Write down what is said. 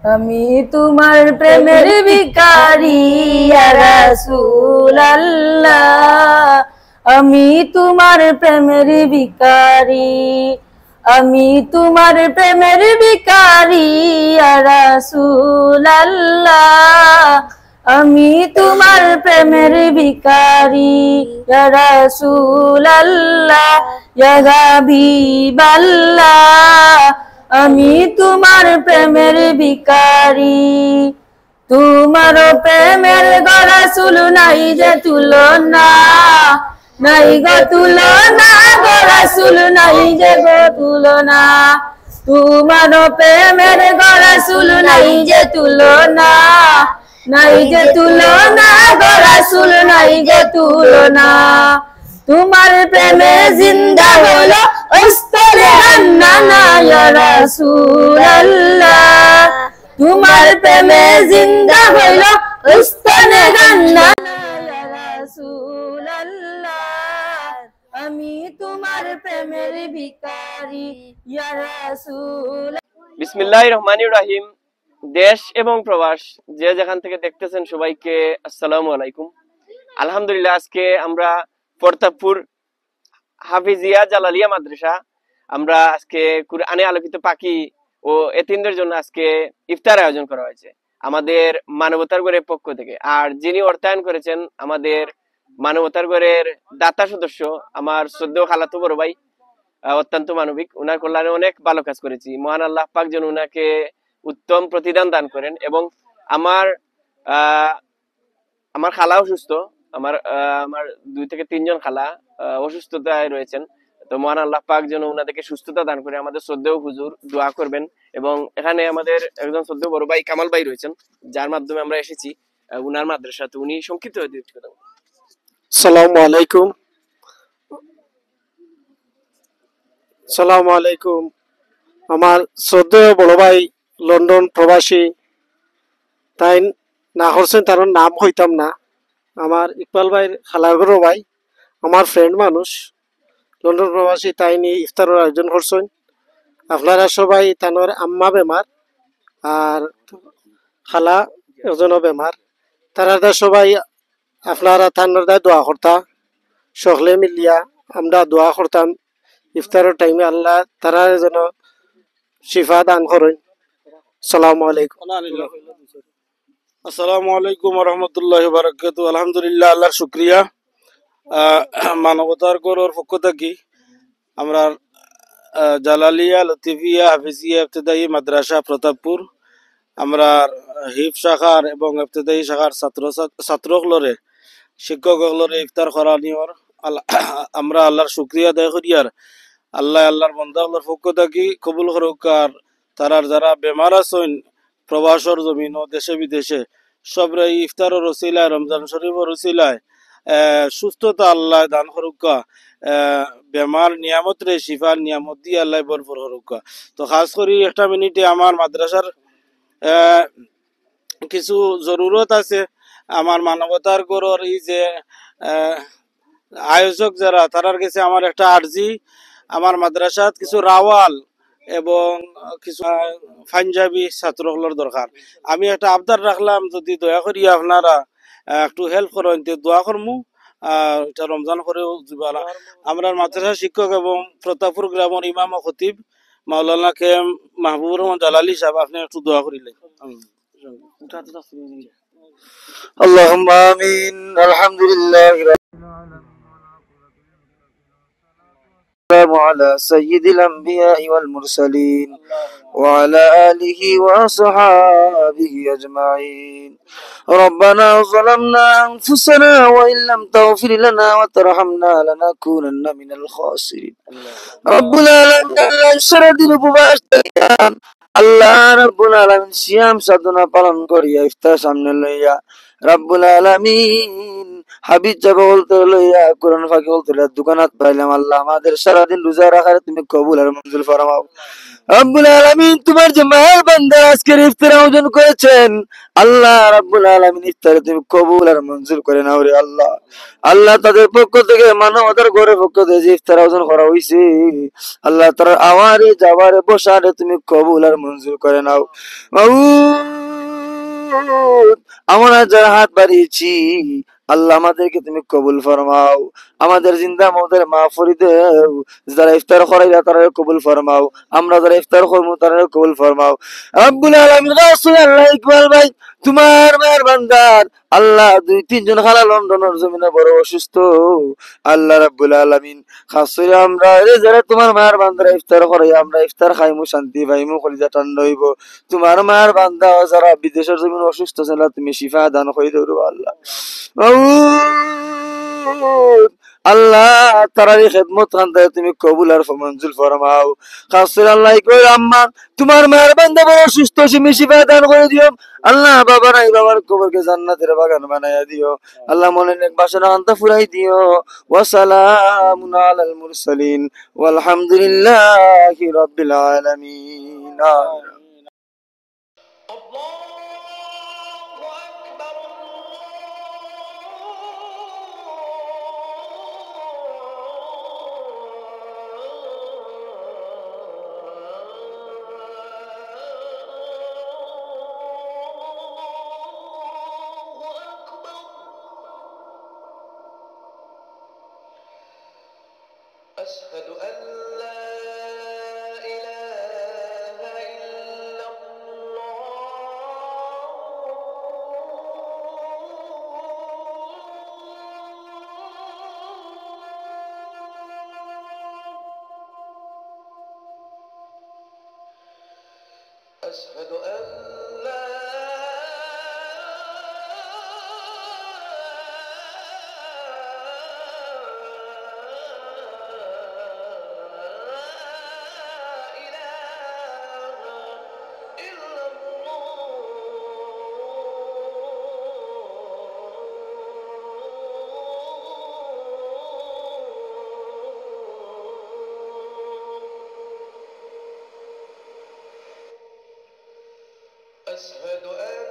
আমি তোমার প্রেমের ভিখারি ইয়া রাসূলুল্লাহ, আমি তোমার প্রেমের ভিখারি, আমি তোমার প্রেমের ভিখারি ইয়া রাসূলুল্লাহ, আমি তোমার প্রেমের ভিখারি ইয়া রাসূলুল্লাহ, ইয়া হাবিবাল্লাহ, আমি তোমার প্রেমের ভিখারি। তোমার প্রেমের রাসূল নাই যে তুলনা, নাই গো তুলনা গো রাসূল, নাই যে গো তুলনা। তোমার প্রেমের রাসূল নাই যে তুলনা, নাই যে তুলনা গো রাসূল, নাই যে তুলনা। তোমার প্রেমে জিন্দা হলো উস্তরে হান্নানা ইয়া রাসূলুল্লাহ, তোমার প্রেমে জিন্দা হলো উস্তরে হান্নানা ইয়া রাসূলুল্লাহ, আমি তোমার প্রেমের ভিখারি ইয়া রাসূল। বিসমিল্লাহির রহমানির রহিম। দেশ এবং প্রবাস যে যেখান থেকে দেখতেছেন সবাইকে আসসালামু আলাইকুম। আলহামদুলিল্লাহ, আজকে আমরা প্রতাপপুর হাফিজিয়া জালালিয়া মাদ্রাসা আমরা আজকে কুরআনে আলোকিত পাখি ও এতিমদের জন্য আজকে ইফতার আয়োজন করা হয়েছে আমাদের মানবতার গড়ের পক্ষ থেকে। আর যিনি অর্থায়ন করেছেন আমাদের মানবতার গড়ের দাতা সদস্য আমার শ্রদ্ধেয় খালাতো বড় ভাই, অত্যন্ত মানবিক, উনার কল্যাণে অনেক ভালো কাজ করেছি। মহান আল্লাহ পাক যেন উনাকে উত্তম প্রতিদান দান করেন। এবং আমার আমার খালাও সুস্থ, আমার আমার 2 থেকে 3 জন খালা অসুস্থতায় রয়েছেন। তো মহান আল্লাহ পাক যেন উনাদেরকে সুস্থতা দান করে। আমাদের শ্রদ্ধেয় হুজুর দোয়া করবেন। এবং এখানে আমাদের একজন শ্রদ্ধেয় বড় ভাই কামাল ভাই রয়েছেন, যার মাধ্যমে আমরা এসেছি উনার মাদ্রাসা। তো উনি সংক্ষিপ্ত হয়ে দিতে কথা বলবেন। আসসালামু আলাইকুম। আসসালামু আলাইকুম। আমার শ্রদ্ধেয় বড় ভাই লন্ডন প্রবাসী, তাই না করছেন তার নাম হইতাম না। আমার ইকবাল ভাইয়ের খালাগর ভাই, আমার ফ্রেন্ড মানুষ, লন্ডন প্রবাসী, তাই নিয়ে ইফতারের আয়োজন করছেন। আপনারা সবাই তানোর আম্মা বেমার আর খালা একজনও বেমার, তারা সবাই আপনারা তানোর দায় দোয়া করতা, সকলে মিলিয়া আমরা দোয়া করতাম ইফতারের টাইমে আল্লাহ তারা যেন শিফা দান করেন। আসসালামু আলাইকুম। আসসালামু আলাইকুম ওয়া রাহমাতুল্লাহি ওয়া বারাকাতুহু। আলহামদুলিল্লাহ, আল্লাহর শুকরিয়া। মানবতার গড়ের পক্ষ থেকে আমরা জালালিয়া লতিফিয়া হাফিজিয়া ইবতেদায়ী মাদ্রাসা প্রতাপপুর আমরা হিফ শাখার এবং ইবতেদায়ী শাখার ছাত্রসকলরে শিক্ষকসকলরে ইফতার করা নিয়র আমরা আল্লাহর শুকরিয়া আদায় করি। আর আল্লাহর বান্দাগুলোর পক্ষ থেকে কবুল করুক। আর তারার যারা বেমার আছেন প্রবাসর জমিন ও দেশে বিদেশে, সবরে ইফতারের রসিলায়, রমজান শরীফের রসিলায় সুস্থতা আল্লাহ দান করুকা, বেমার নিয়ামত রে শিফার নিয়ামত দিয়ে আল্লাহ ভরপুর করুকা। তো খাস করি একটা মিনিটে আমার মাদ্রাসার কিছু জরুরত আছে। আমার মানবতার গড়ের এই যে আয়োজক যারা, তারার কাছে আমার একটা আর্জি, আমার মাদ্রাসাত কিছু রাওয়াল এবং কিছু পাঞ্জাবি ছাত্রগুলোর দরকার। আমি একটা আবদার রাখলাম, যদি দয়া করি আপনারা একটু হেল্প করেন তো দোয়া করমু। এটা রমজান করেও আমরা মাদ্রাসা শিক্ষক এবং প্রতাপপুর গ্রামের ইমাম ও খতিব মাওলানা কে মাহবুবুর রহমান জালালি সাহেব, আপনি একটু দোয়া করিলেন। আল্লাহুম্মা আমিন। আলহামদুলিল্লাহ على سيد الأنبياء والمرسلين وعلى آله وصحابه أجمعين. ربنا ظلمنا أنفسنا وإن لم تغفر لنا وترحمنا لنكونن من الخاسرين. رب العالمين شرد البباشتيان আল্লাহ রাব্বুল আলামিন সিয়াম সাধনা পালন করিয়া ইফতার সামনে লইয়া রব্বুল আলামিন হাবিব যাবে বলতে লইয়া কোরআন ফাঁকি বলতে লইয়া দোকানাত পাইলাম আল্লাহ আমাদের সারাদিন রোজা রাখার তুমি কবুল আর মঞ্জুর ফরমাও। রব্বুল আলামিন তোমার যে মায়ের বান্দা আজকের ইফতার আয়োজন করেছেন আল্লাহ রব্বুল আলামিন ইফতারে তুমি কবুল আর মঞ্জুর করে নাও রে আল্লাহ। আল্লাহ তাদের পক্ষ থেকে মানবতার ঘরের পক্ষ থেকে যে ইফতার আয়োজন করা হয়েছে আল্লাহ তার আওয়ারে যাওয়ারে বসারে তুমি কবুল আর মঞ্জুর করে নাও। মাবুদ, আমরা যারা হাত বাড়িয়েছি আল্লাহ আমাদেরকে তুমি কবুল ফরমাও, আমাদের জিন্দা মৌদের মাফ করে দেও, যারা ইফতার করাইলা তারা কবুল ফরমাও, আমরা যারা ইফতার করবো তারা কবুল ফরমাও। রব্বুল আলামিন রাসূল আল্লাহ ইকবাল ভাই তোমার মায়ের বান্দার আল্লাহ 2-3 জন খালা লন্ডনের জমিনে বড় অসুস্থ আল্লাহ রাব্বুল আলামিন খাস করে আমরা যারা তোমার মায়ের বান্দারা ইফতার করে আমরা ইফতার খাইমু শান্তি পাইমু কলিজা ঠান্ডা হইব। তোমার মায়ের বান্দা যারা বিদেশের জমিনে অসুস্থ ছিল তুমি শিফা দান করে দেও আল্লাহ। আল্লাহ তারারি খেদমত খান্দায় তুমি কবুল আর মঞ্জুর ফরমাও। খাস করে আল্লাহ কই আম্মা তোমার মায়ের বান্দা বড় সুস্থ তুমি শিফা দান করে দিও আল্লাহ। বাবা নাই বাবার কবরকে জান্নাতের বাগান বানাইয়া দিও আল্লাহ। মনে নেক বাসনা আনতা ফুরাই দিও। ওয়া সালামুন আলাল মুরসালিন ওয়ালহামদুলিল্লাহি রাব্বিল আলামিন। أشهد أن لا إله إلا الله أشهد أن لا أشهد أن